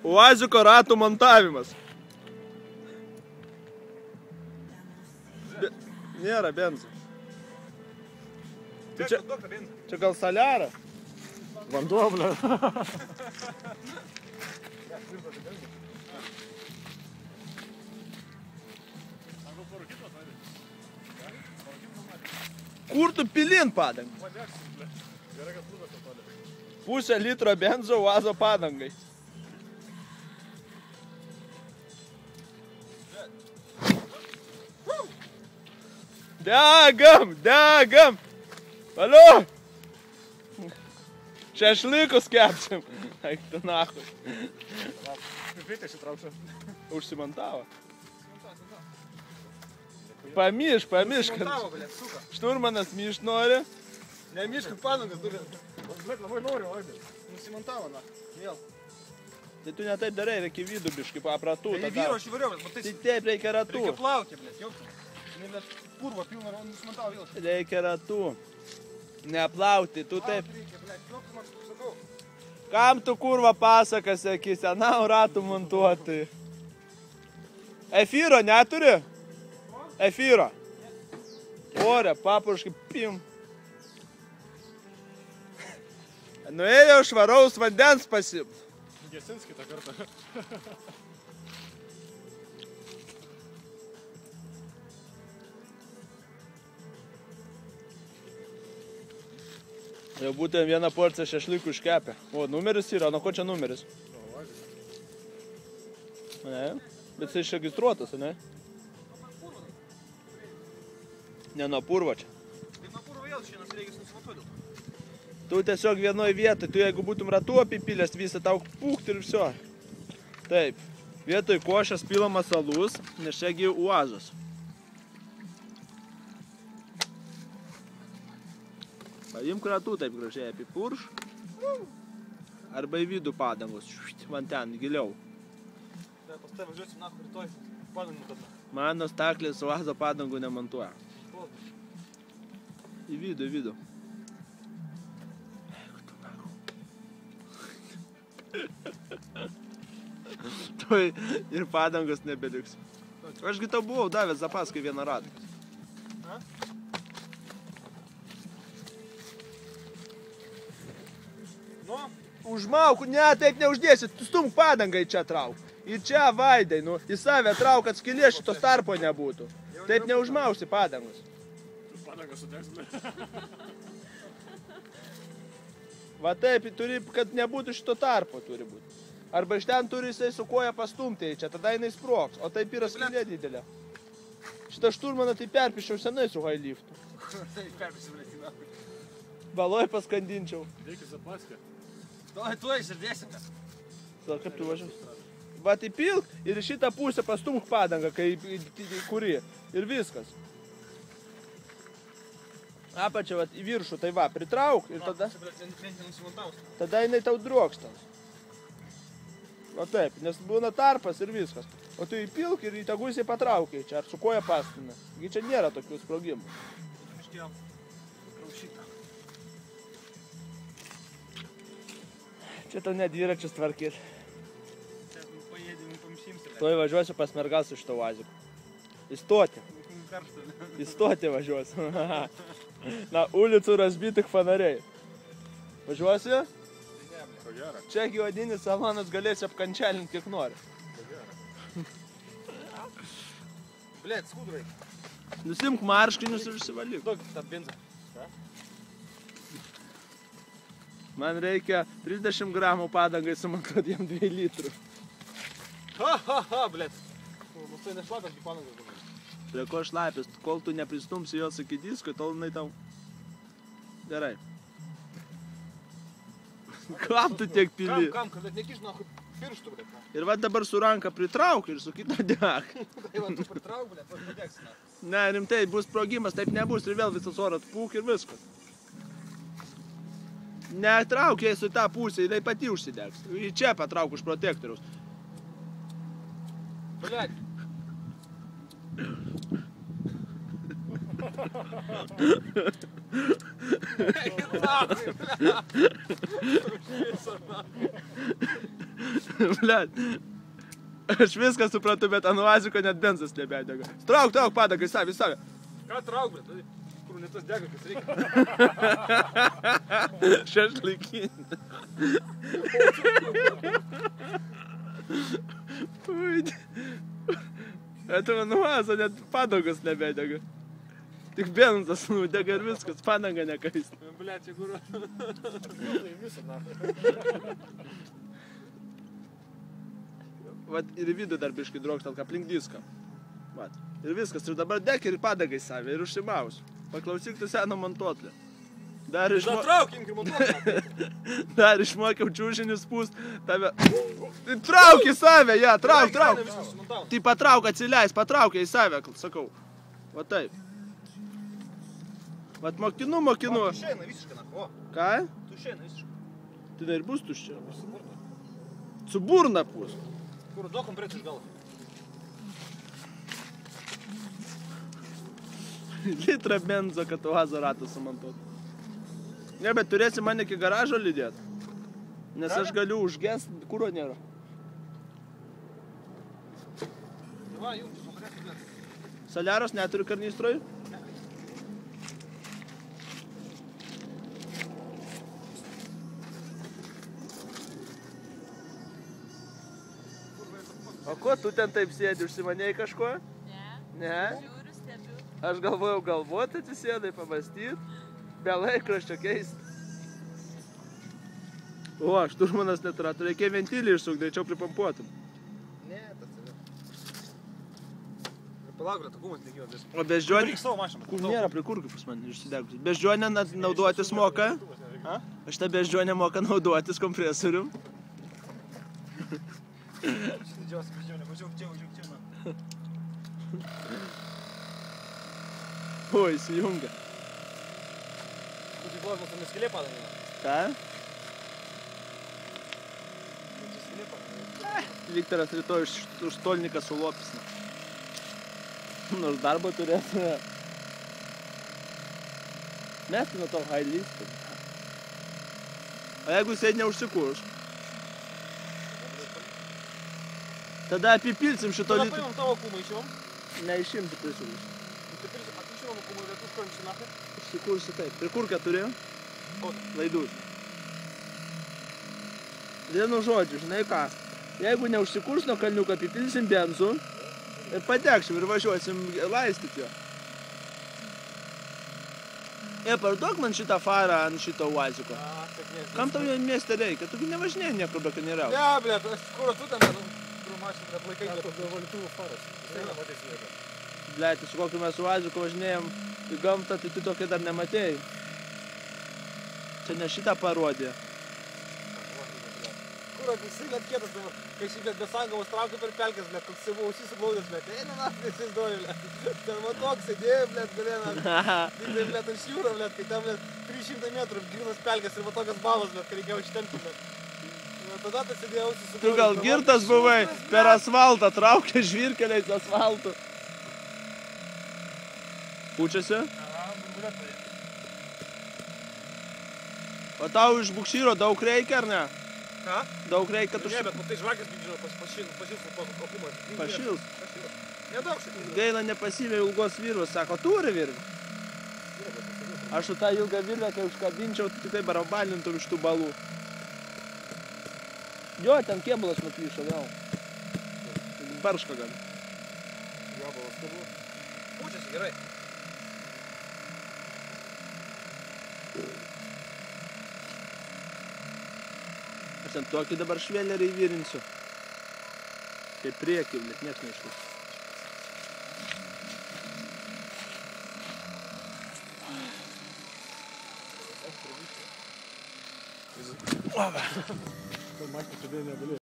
Uaziko ratų montavimas. Nėra benzo. Čia gal saliara? Vanduo, ble. Kur tu pilin padangą? Pusę litro benzo Uazo padangai. Degam, degam. Alio. Šešlikus kepsim. Eik tu nachui. Užsimantavo. Pamišk, kad šturmanas myšt nori. Ne myšk, padangas turi. Blet, labai noriu, oidė. Nusimantavo, na. Vėl. Tai tu ne taip darai, reikia vidų biškai papratų. Tai vyro aš įvariau, bet matai. Tai taip reikia ratų. Reikia plauti, blet, jau. Nes kurva pilna, nusimantavo vėl. Reikia ratų. Neplauti, tu taip. Reikia, blet, jau, man sakau. Kam tu kurva pasakas akis, senau ratų montuoti? Efyro neturi? Efyro. Ore, papuškai, pim. Nuėjo švaraus vandens pasimt. Gesins kitą kartą. Jau būtent vieną porciją šešlikų iškepė. O, numeris yra, nuo ko čia numeris? Ne, bet jis išregistruotas, ne? Ne nuo purvo čia. Tai nuo purvo vėl šiandien reikia nusimatuoti. Tu tiesiog vienoj vietoj, tu jeigu būtum ratų apipilęs visą, tau pūkt ir viso. Taip, vietoj košės pilamas alus, nes čiagi Uazos. Paimk ratų taip gražiai apipurš. Arba į vidų padangos, man ten, giliau. Tai pas tai važiuosim nahu rytoj padangų tada. Mano staklės Uazo padangų nemontuoja. Į vidų, į vidų. Tuoj ir padangos nebeliks. Ašgi tau buvau davęs zapaskai vieną ratą. Nu? Užmauk, ne, taip neuždėsi, tu stumk padangai čia trauk. Ir čia vaidai, nu, į save trauk, kad skylė šitos tarpo nebūtų. Taip neužmausi padangos. Padangas sudegs. Va taip, turi, kad nebūtų šito tarpo turi būti. Arba iš ten turi jisai su koja pastumti čia, tada jinai sprogs, o taip yra skylė didelė. Šitą šturmaną tai perpišiau senai su hailiftu. Perpisim lėtina. Baloj paskandinčiau. Reikia zapaskę. Tuoj išsirdėsime. Kaip tu važiuosi? Va tai pilk ir šitą pusę pastumk padangą, kuri. Ir viskas. Apačia va, į viršų, tai va, pritrauk ir tada jinai tau drokštans. O taip, nes būna tarpas ir viskas. O tu įpilk ir į tą gusiai patraukiai čia, ar su koja pastumė. Gi čia nėra tokių sprogimų. Čia tau net dviračius tvarkyti. Tuoj važiuosiu pas mergas iš to Uaziko. Įstoti. Įstoti važiuosiu. Na, ulicų razbytik fanariai. Važiuosi? Čia gyvadinis salonas galėsi apkančelinti kiek nori. Blet, skudrai. Nusimk marškinius ir išsivalyk. Duok tą benzą. Man reikia 30 gramų padangai sumontuoti jam 2 litrų. Ha, blet. Mus tai nešlapias į padangas. Prie ko šlapis, kol tu nepristumsi jos iki disko, tol jinai tau... Gerai. Kam tu tiek pili? Kam, kad nekiš nuo pirštų, blet. Ir va dabar su ranka pritrauk ir su kita deg. Tai va, tu pritrauk, blet, va padegsina. Ne, rimtai, bus sprogimas, taip nebus ir vėl visas oras pūk ir viskas. Netrauk jai su tą pusę, jinai pati užsidegs. Į čia patrauk už protektoriaus. Blet. Blet. Aš viską suprantu, bet ant uaziko net benzas nebedega. Trauk padagą, į savį. Ką trauk, blet? Kur ne tas dega, kas reikia? Šašlykinį. Это man uazo net padagos nebedega. Tik benzas nudega ir viskas, padanga nekaista. Blet, čia kur... Vat ir į vidų dar biškai drokštelk aplink diską. Vat. Ir viskas. Ir dabar dek ir padagai savį ir užsimaus. Paklausyk tu seną montuoklį. Dar išmokiau čiūžinius pūst. Tave... Trauk į savę, ja, trauk. Tai patrauk, atsileis, patrauk į savę, sakau. Va taip. Vat mokinu. Tušėna visiškai, na, o. Ką? Tušėna visiškai. Tai dar ir bus tuščia. Su burna pūs. Kur duokom prie iš galo. Litrą benzo, kad uazo ratą sumontuot. Ne, bet turėsi mane iki garažo lydėt. Nes aš galiu užgest, kuro nėra. Va, jungtis, nukrėti, blet. Saliaros neturi karnistroj? O ko tu ten taip sėdi, užsimanėjai kažko? Ne? Žiūriu, stebiu. Aš galvojau galvoti atsisėdai, pamastyt, be laikraščio keist. O, šturmanas netara, tu reikia ventilį išsuk, greičiau pripampuotum. Ne, tas yra. Palauk, blet, gumas nekėjo vis. O beždžionė... Reikia savo mašiną. Kur nėra prikurkiu pas mane išsidegusi. Beždžionė naudotis moka. Aš tą beždžionę moka naudotis kompresorium. Didžiausia beždžionė, važiuok čia, na. O, įsijungia. Kur tik klausimas, ar neskėlė padangė? Ką? Viktoras rytoj už stolniką sulopysna. Nors darbo turėtų. Mesti nuo to hailystų. O jeigu jisai neužsikurs? Tada apipilsim šito Tada litrą. paimam tavo kūmą išimam. Neišimti prisiūlys. Išimam kūmą ir užkrančiu nachai. Užsikursi taip. Prikurkę turi? Laidus. Vienu žodžiu, žinai ką? Jeigu neužsikurs nuo kalniuką, apipilsim benzu ir patekšim ir važiuosim laistyti jo. Parduok man šitą farą ant šito uaziko. Kam tau jo mieste reikia? Tu nevažinėjai niekur be kaneriau. Ne, blet, aš kur tu ten, kur mašinų prie laikai, bet valytuvų faras. Blet, su kokiu mes uaziku važinėjom į gamtą, tai tu tokį dar nematėjai. Čia ne šitą parodė. Kur jisai net kietas dabar, kai šį bet besangavos traukia per pelkės, blet, koks savo ausys suglaudęs, blet, eina naktį, jis įsivaizduoja, blet. Ten va toks sėdėjo, blet, galėna, vykdai, blet, ant šiūro, blet, kai ten, blet, 300 metrų grynas pelkės ir va tokias balas, blet, kai reikėjo ištempti, blet. Tada tai sėdėjo ausys suglaudęs. Tu gal girtas buvai, per asfaltą traukė žvyrkeliais asfaltų. Pučiasi? O tau iš bukšyro daug reikia, ar ne? Ką? Daug reikia, kad Ne, bet matai žvakės, žinau, pašils po akumas. Pašils. Nedaug šitai. Gaila nepasivė ilgos virvos, sako, turi virvę. Aš su tą ilgą virvę, kai užkabinčiau, tikrai barabalintum iš tų balų. Jo, ten kėbulas nuplyšo vėl. Barška gali. Jobalas kabu. Pučiasi gerai. Aš ten tokį dabar švelerį įvirinsiu. Kaip priekį, net nieks neišlūs. Mašina čia negali.